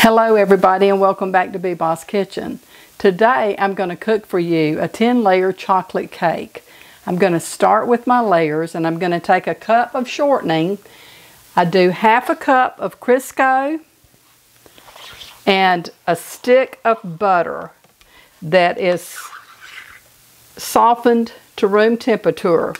Hello everybody and welcome back to Bee Boss Kitchen. Today I'm going to cook for you a 10-layer chocolate cake. I'm going to start with my layers and I'm going to take a cup of shortening. I do half a cup of Crisco and a stick of butter that is softened to room temperature.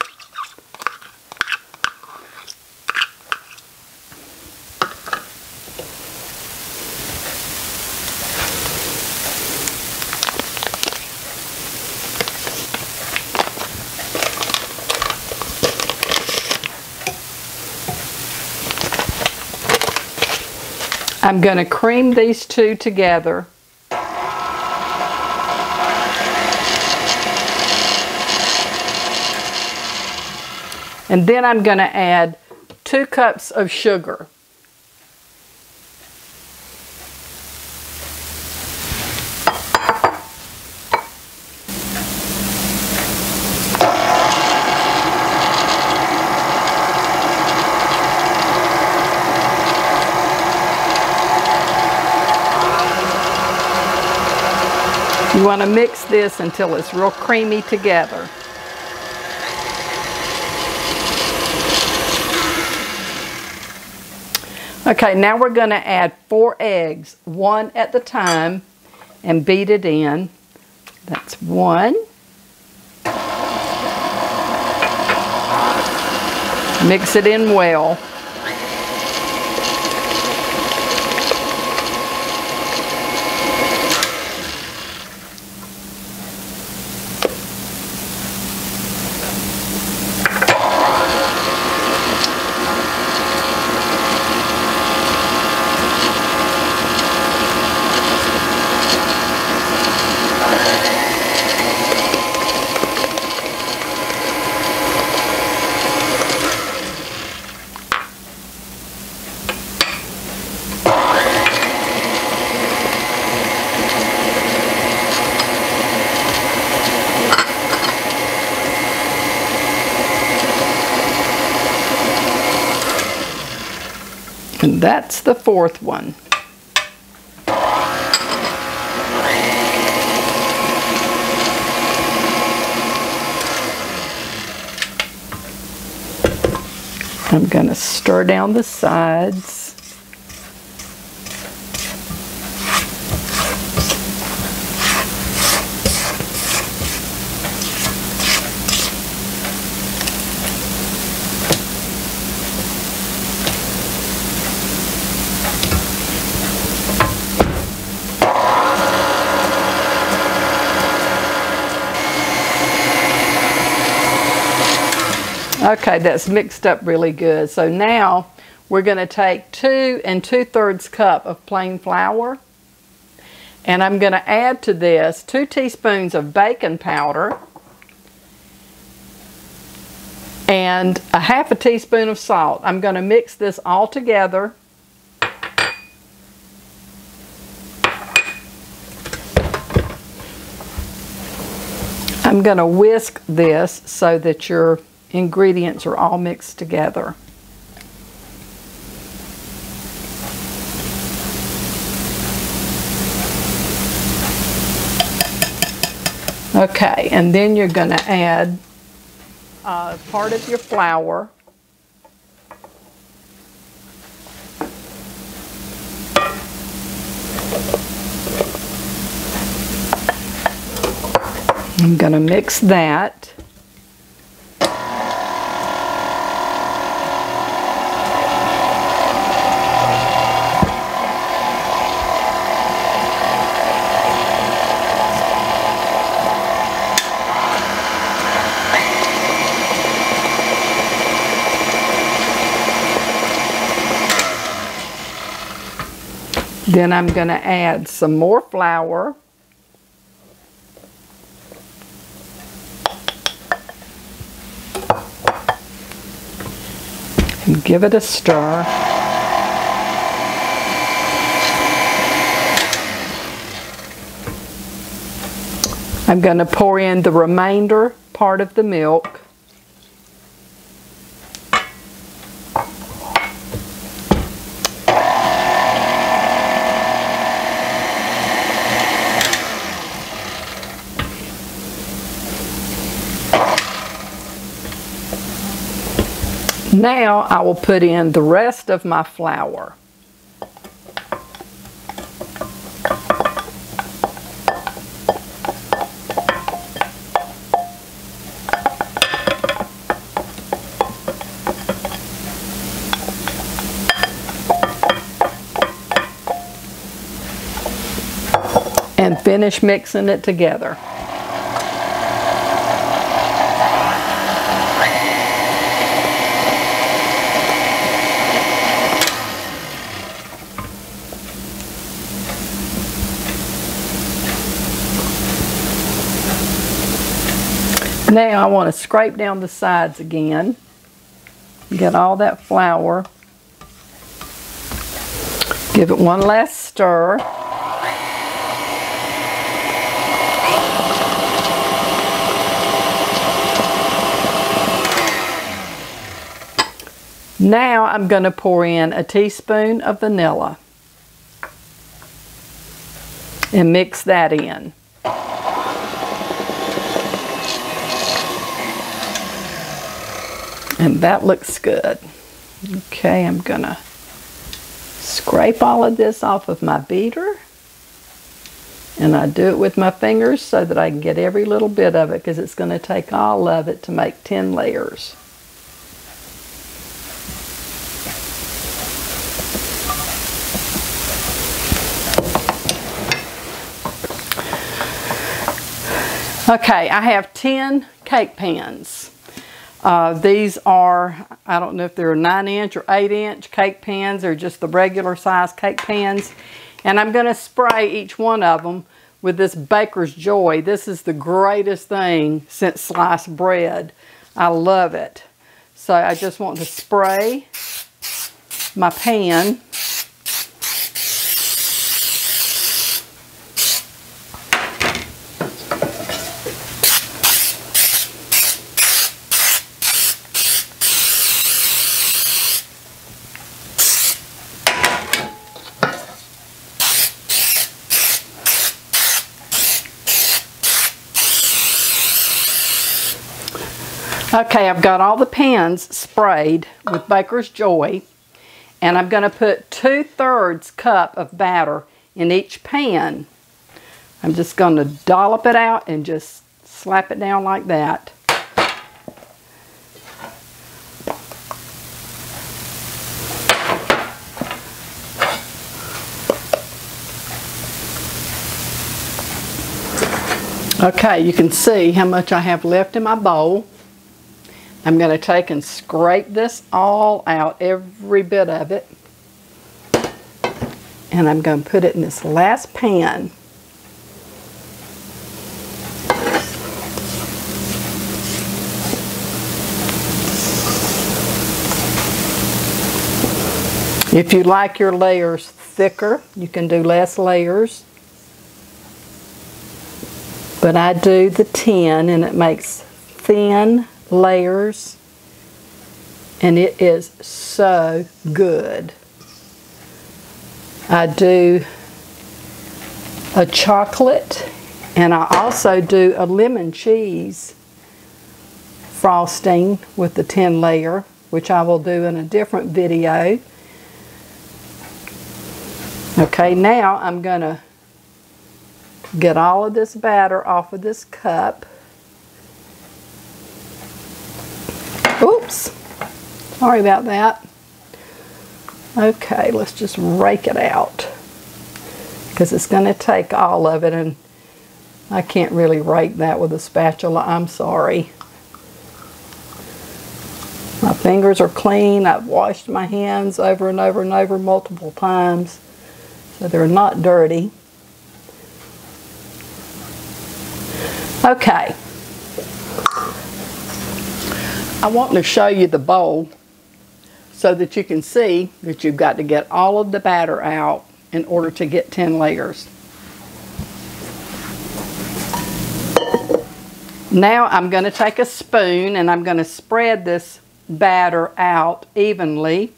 I'm going to cream these two together. And then I'm going to add 2 cups of sugar. You want to mix this until it's real creamy together. Okay, now we're going to add 4 eggs, 1 at the time, and beat it in. That's 1. Mix it in well. And that's the 4th one. I'm going to stir down the sides. Okay, that's mixed up really good. So now we're going to take 2 2/3 cup of plain flour. And I'm going to add to this 2 teaspoons of baking powder and a 1/2 teaspoon of salt. I'm going to mix this all together. I'm going to whisk this so that your ingredients are all mixed together. Okay, and then you're going to add part of your flour. I'm going to mix that. Then I'm going to add some more flour. And give it a stir. I'm going to pour in the remainder part of the milk. Now I will put in the rest of my flour. And finish mixing it together. Now I want to scrape down the sides again. Get all that flour. Give it one last stir. Now I'm going to pour in a teaspoon of vanilla and mix that in. And that looks good. Okay, I'm going to scrape all of this off of my beater. And I do it with my fingers so that I can get every little bit of it, because it's going to take all of it to make 10 layers. Okay, I have 10 cake pans. These are, I don't know if they're 9-inch or 8-inch cake pans or just the regular size cake pans. And I'm going to spray each one of them with this Baker's Joy. This is the greatest thing since sliced bread. I love it. So I just want to spray my pan. Okay, I've got all the pans sprayed with Baker's Joy, and I'm going to put 2/3 cup of batter in each pan. I'm just going to dollop it out and just slap it down like that. Okay, you can see how much I have left in my bowl. I'm going to take and scrape this all out, every bit of it. And I'm going to put it in this last pan. If you like your layers thicker, you can do less layers. But I do the 10, and it makes thin layers, and it is so good. I do a chocolate, and I also do a lemon cheese frosting with the 10 layer, which I will do in a different video. Okay, now I'm going to get all of this batter off of this cup. Oops, sorry about that. Okay, let's just rake it out, because it's going to take all of it, and I can't really rake that with a spatula. I'm sorry. My fingers are clean. I've washed my hands over and over and over multiple times, so they're not dirty. Okay. I want to show you the bowl so that you can see that you've got to get all of the batter out in order to get 10 layers. Now I'm going to take a spoon and I'm going to spread this batter out evenly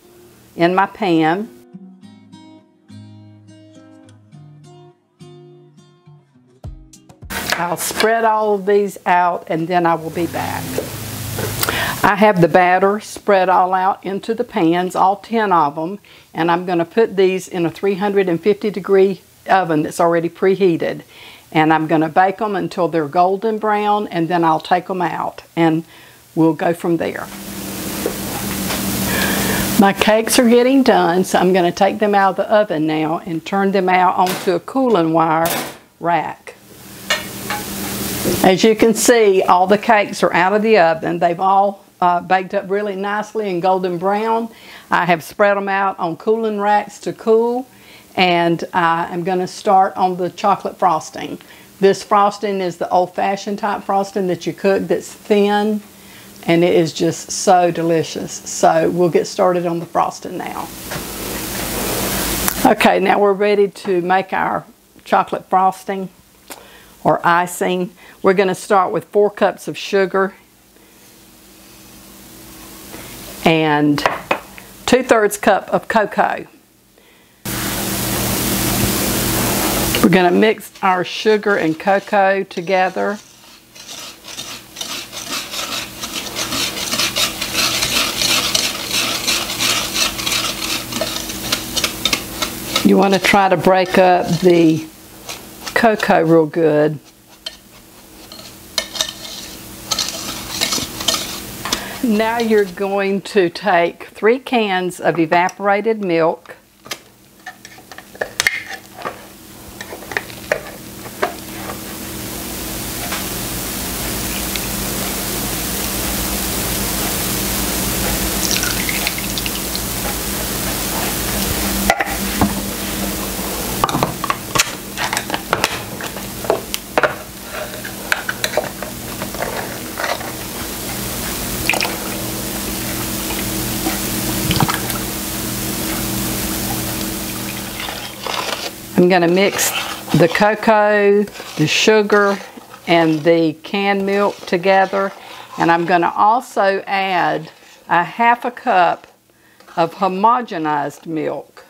in my pan. I'll spread all of these out and then I will be back. I have the batter spread all out into the pans, all 10 of them, and I'm going to put these in a 350-degree oven that's already preheated. And I'm going to bake them until they're golden brown, and then I'll take them out and we'll go from there. My cakes are getting done, so I'm going to take them out of the oven now and turn them out onto a cooling wire rack. As you can see, all the cakes are out of the oven. They've all baked up really nicely and golden brown. I have spread them out on cooling racks to cool, and I'm going to start on the chocolate frosting. This frosting is the old-fashioned type frosting that you cook, that's thin, and it is just so delicious. So we'll get started on the frosting now. Okay, now we're ready to make our chocolate frosting or icing. We're going to start with 4 cups of sugar and 2/3 cup of cocoa. We're going to mix our sugar and cocoa together. You want to try to break up the cocoa real good. Now you're going to take 3 cans of evaporated milk, I'm going to mix the cocoa, the sugar, and the canned milk together. And I'm going to also add a 1/2 cup of homogenized milk.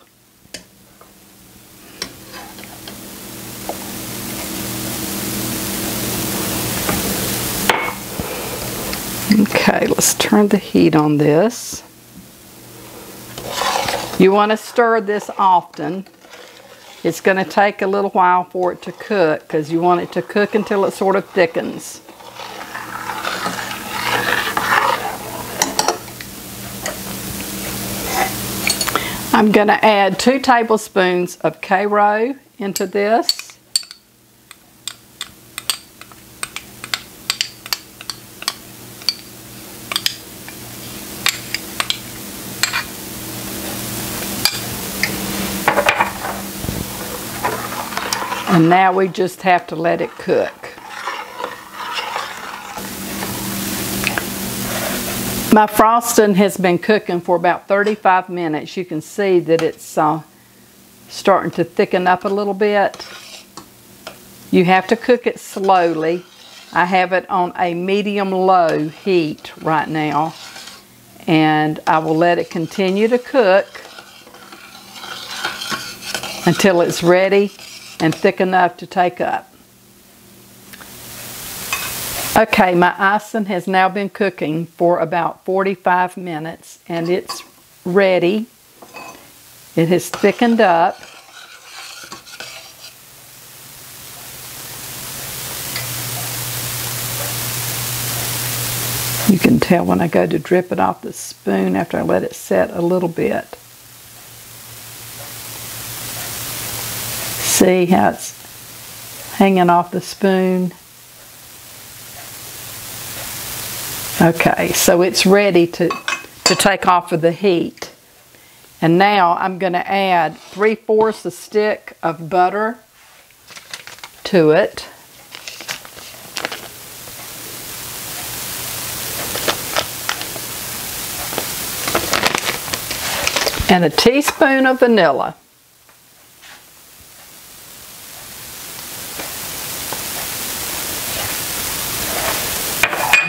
Okay, let's turn the heat on this. You want to stir this often. It's going to take a little while for it to cook because you want it to cook until it sort of thickens. I'm going to add 2 tablespoons of Karo into this. And now we just have to let it cook. My frosting has been cooking for about 35 minutes. You can see that it's starting to thicken up a little bit. You have to cook it slowly. I have it on a medium-low heat right now. And I will let it continue to cook until it's ready and thick enough to take up. Okay, my icing has now been cooking for about 45 minutes and it's ready. It has thickened up. You can tell when I go to drip it off the spoon after I let it set a little bit. See how it's hanging off the spoon? Okay, so it's ready to take off of the heat. And now I'm going to add 3/4 a stick of butter to it. And a teaspoon of vanilla.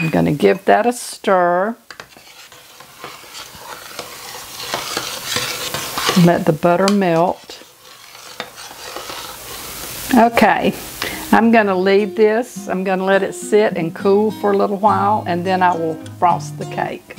I'm going to give that a stir. Let the butter melt. Okay, I'm going to leave this. I'm going to let it sit and cool for a little while, and then I will frost the cake.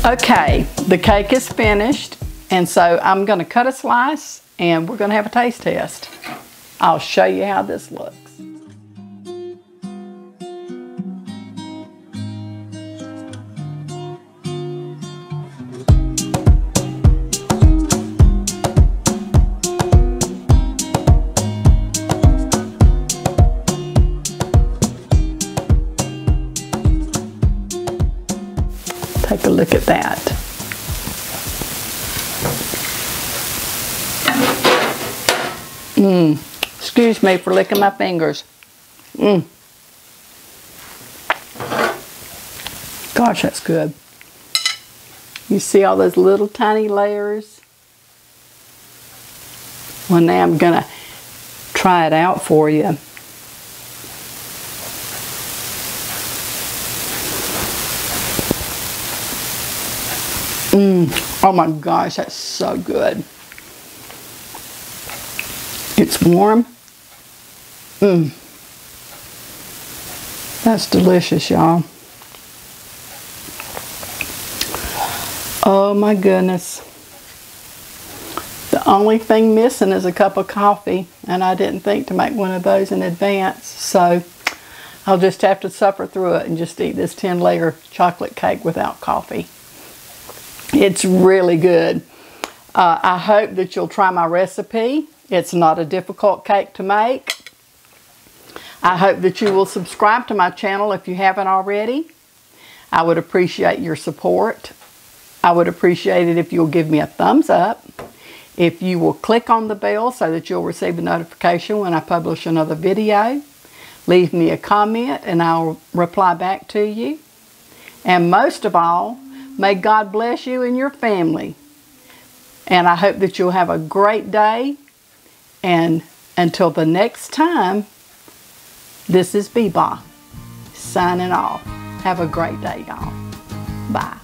Okay, the cake is finished, and so I'm going to cut a slice and we're going to have a taste test. I'll show you how this looks. Take a look at that. Excuse me for licking my fingers. Gosh, that's good. You see all those little tiny layers? Well, now I'm gonna try it out for you. Oh my gosh, that's so good. It's warm. That's delicious, y'all. Oh my goodness. The only thing missing is a cup of coffee, and I didn't think to make one of those in advance, so I'll just have to suffer through it and just eat this 10-layer chocolate cake without coffee. It's really good. I hope that you'll try my recipe. It's not a difficult cake to make. I hope that you will subscribe to my channel if you haven't already. I would appreciate your support. I would appreciate it if you'll give me a thumbs up. If you will click on the bell so that you'll receive a notification when I publish another video. Leave me a comment and I'll reply back to you. And most of all, may God bless you and your family. And I hope that you'll have a great day. And until the next time, this is Beba signing off. Have a great day, y'all. Bye.